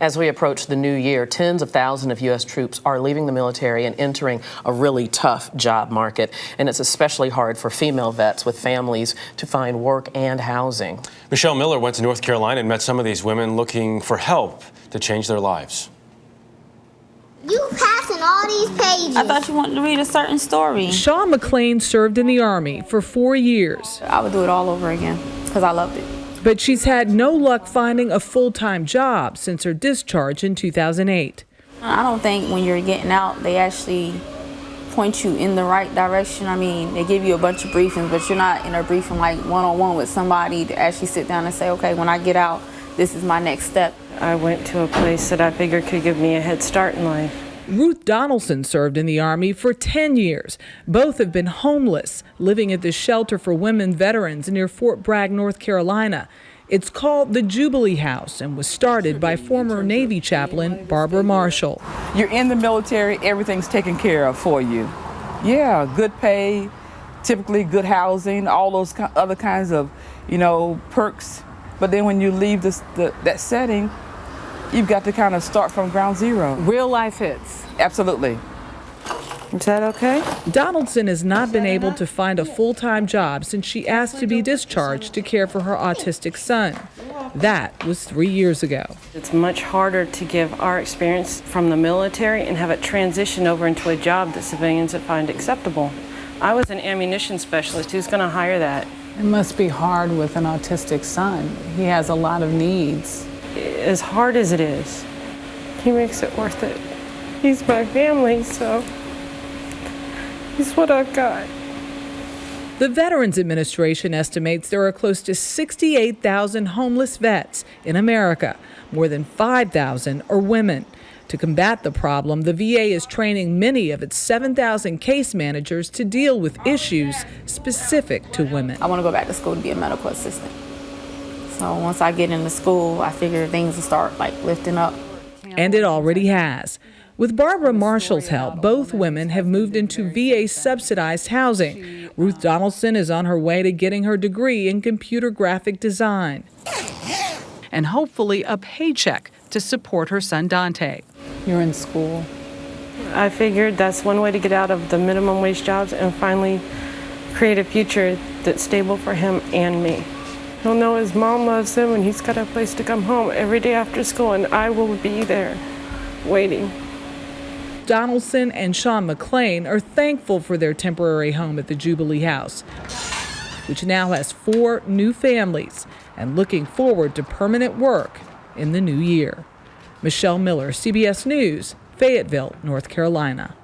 As we approach the new year, tens of thousands of U.S. troops are leaving the military and entering a really tough job market. And it's especially hard for female vets with families to find work and housing. Michelle Miller went to North Carolina and met some of these women looking for help to change their lives. You passing all these pages. I thought you wanted to read a certain story. Shawn McClain served in the Army for 4 years. I would do it all over again because I loved it. But she's had no luck finding a full-time job since her discharge in 2008. I don't think when you're getting out, they actually point you in the right direction. I mean, they give you a bunch of briefings, but you're not in a briefing like one-on-one with somebody to actually sit down and say, okay, when I get out, this is my next step. I went to a place that I figured could give me a head start in life. Ruth Donaldson served in the Army for 10 years. Both have been homeless, living at the shelter for women veterans near Fort Bragg, North Carolina. It's called the Jubilee House and was started by former Navy chaplain Barbara Marshall. You're in the military, everything's taken care of for you. Yeah, good pay, typically good housing, all those other kinds of, perks. But then when you leave that setting, you've got to kind of start from ground zero. Real life hits. Absolutely. Is that okay? Donaldson has not been able to find a full-time job since she asked to be discharged to care for her autistic son. That was 3 years ago. It's much harder to give our experience from the military and have it transition over into a job that civilians would find acceptable. I was an ammunition specialist. Who's going to hire that? It must be hard with an autistic son. He has a lot of needs. As hard as it is, he makes it worth it. He's my family, so he's what I've got. The Veterans Administration estimates there are close to 68,000 homeless vets in America. More than 5,000 are women. To combat the problem, the VA is training many of its 7,000 case managers to deal with issues specific to women. I want to go back to school to be a medical assistant. So once I get into school, I figure things will start lifting up. And it already has. With Barbara Marshall's help, both women have moved into VA-subsidized housing. Ruth Donaldson is on her way to getting her degree in computer graphic design. And hopefully a paycheck to support her son Dante. You're in school. I figured that's one way to get out of the minimum wage jobs and finally create a future that's stable for him and me. He'll know his mom loves him and he's got a place to come home every day after school, and I will be there waiting. Donaldson and Shawn McClain are thankful for their temporary home at the Jubilee House, which now has 4 new families, and looking forward to permanent work in the new year. Michelle Miller, CBS News, Fayetteville, North Carolina.